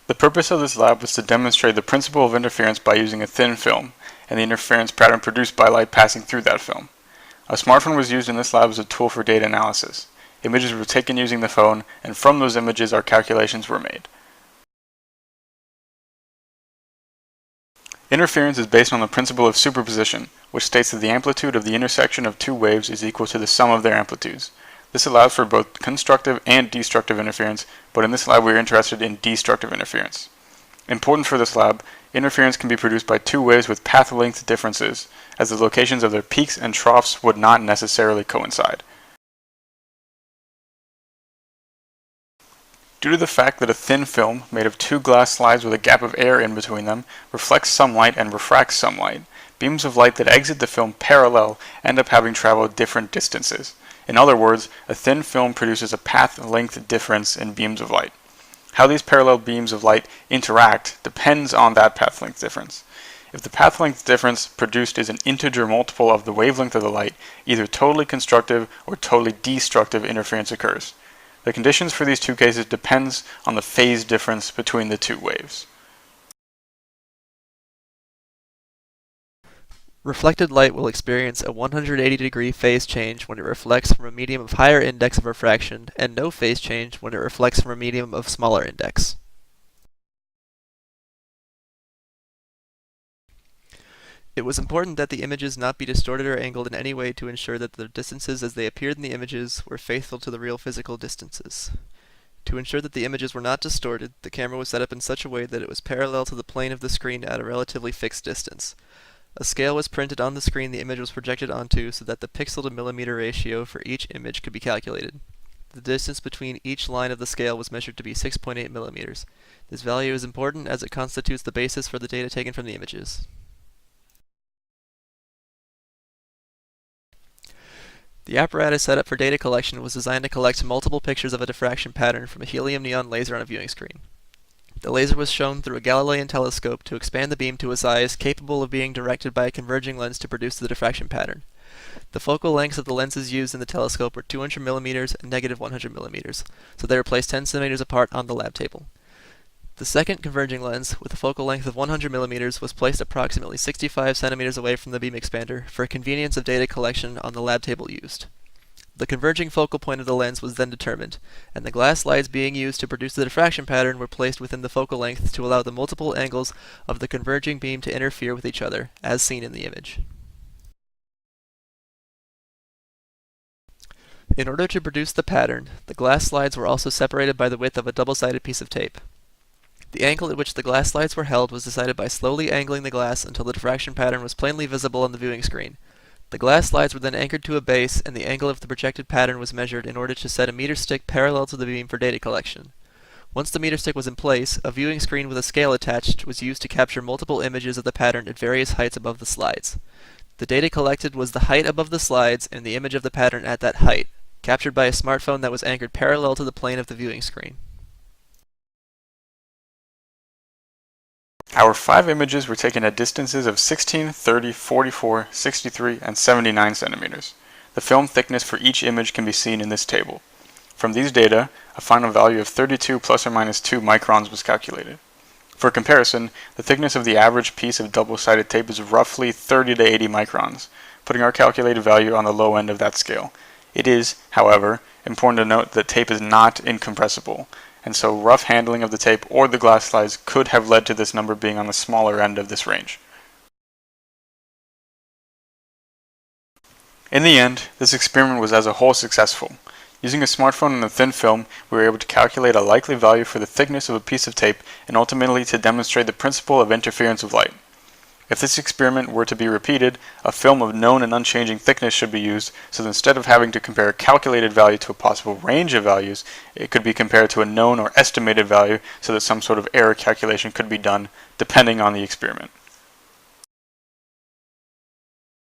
The purpose of this lab was to demonstrate the principle of interference by using a thin film, and the interference pattern produced by light passing through that film. A smartphone was used in this lab as a tool for data analysis. Images were taken using the phone, and from those images our calculations were made. Interference is based on the principle of superposition, which states that the amplitude of the intersection of two waves is equal to the sum of their amplitudes. This allows for both constructive and destructive interference, but in this lab we are interested in destructive interference. Important for this lab, interference can be produced by two waves with path length differences, as the locations of their peaks and troughs would not necessarily coincide. Due to the fact that a thin film, made of two glass slides with a gap of air in between them, reflects some light and refracts some light, beams of light that exit the film parallel end up having traveled different distances. In other words, a thin film produces a path length difference in beams of light. How these parallel beams of light interact depends on that path length difference. If the path length difference produced is an integer multiple of the wavelength of the light, either totally constructive or totally destructive interference occurs. The conditions for these two cases depends on the phase difference between the two waves. Reflected light will experience a 180-degree phase change when it reflects from a medium of higher index of refraction, and no phase change when it reflects from a medium of smaller index. It was important that the images not be distorted or angled in any way to ensure that the distances as they appeared in the images were faithful to the real physical distances. To ensure that the images were not distorted, the camera was set up in such a way that it was parallel to the plane of the screen at a relatively fixed distance. A scale was printed on the screen the image was projected onto so that the pixel to millimeter ratio for each image could be calculated. The distance between each line of the scale was measured to be 6.8 millimeters. This value is important as it constitutes the basis for the data taken from the images. The apparatus set up for data collection was designed to collect multiple pictures of a diffraction pattern from a helium neon laser on a viewing screen. The laser was shown through a Galilean telescope to expand the beam to a size capable of being directed by a converging lens to produce the diffraction pattern. The focal lengths of the lenses used in the telescope were 200 millimeters and negative 100 millimeters, so they were placed 10 centimeters apart on the lab table. The second converging lens, with a focal length of 100 millimeters, was placed approximately 65 centimeters away from the beam expander for convenience of data collection on the lab table used. The converging focal point of the lens was then determined, and the glass slides being used to produce the diffraction pattern were placed within the focal length to allow the multiple angles of the converging beam to interfere with each other, as seen in the image. In order to produce the pattern, the glass slides were also separated by the width of a double-sided piece of tape. The angle at which the glass slides were held was decided by slowly angling the glass until the diffraction pattern was plainly visible on the viewing screen. The glass slides were then anchored to a base, and the angle of the projected pattern was measured in order to set a meter stick parallel to the beam for data collection. Once the meter stick was in place, a viewing screen with a scale attached was used to capture multiple images of the pattern at various heights above the slides. The data collected was the height above the slides and the image of the pattern at that height, captured by a smartphone that was anchored parallel to the plane of the viewing screen. Our 5 images were taken at distances of 16, 30, 44, 63, and 79 centimeters. The film thickness for each image can be seen in this table. From these data, a final value of 32 plus or minus 2 microns was calculated. For comparison, the thickness of the average piece of double-sided tape is roughly 30 to 80 microns, putting our calculated value on the low end of that scale. It is, however, important to note that tape is not incompressible, and so rough handling of the tape or the glass slides could have led to this number being on the smaller end of this range. In the end, this experiment was as a whole successful. Using a smartphone and a thin film, we were able to calculate a likely value for the thickness of a piece of tape and ultimately to demonstrate the principle of interference of light. If this experiment were to be repeated, a film of known and unchanging thickness should be used, so that instead of having to compare a calculated value to a possible range of values, it could be compared to a known or estimated value so that some sort of error calculation could be done depending on the experiment.